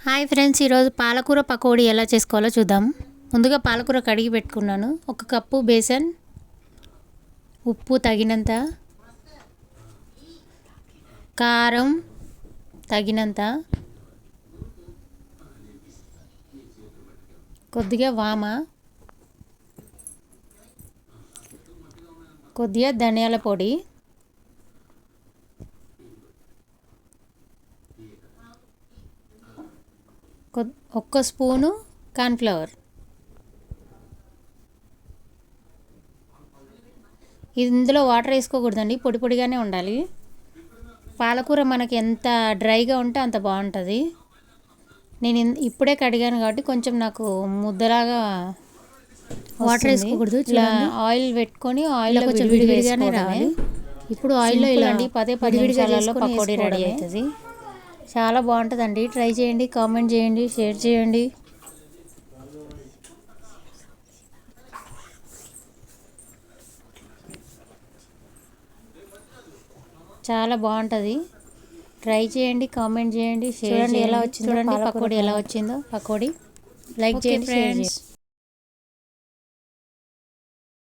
Hi friends, ఈరోజు పాలకూర పకోడీ ఎలా చేసుకోవాలో చూద్దాం. ముందుగా పాలకూర కడిగి పెట్టుకున్నాను. 1 కప్పు బేసన్, ఉప్పు తగినంత, కారం తగినంత, కొద్దిగా వామ, కొద్దిగా ధనియాల పొడి, ఒక్క స్పూను కార్న్ఫ్లవర్. ఇందులో వాటర్ వేసుకోకూడదండి, పొడి పొడిగానే ఉండాలి. పాలకూర మనకి ఎంత డ్రైగా ఉంటే అంత బాగుంటుంది. నేను ఇప్పుడే కడిగాను కాబట్టి కొంచెం నాకు ముద్దలాగా వాటర్ వేసుకోకూడదు. ఇలా ఆయిల్ పెట్టుకొని ఆయిల్లో కొంచెం విడివిడిగానే రావాలి. ఇప్పుడు ఆయిల్లో ఇలా పదే 10 నిమిషాలలో పకోడీ రెడీ అవుతుంది. చాలా బాగుంటుందండి. ట్రై చేయండి, కామెంట్ చేయండి, షేర్ చేయండి. చాలా బాగుంటుంది. ట్రై చేయండి, కామెంట్ చేయండి, షేర్ చేయండి. ఎలా వచ్చిందో చూడండి, పకోడీ ఎలా వచ్చిందో. పకోడీ లైక్ చేయండి, షేర్ చేయండి.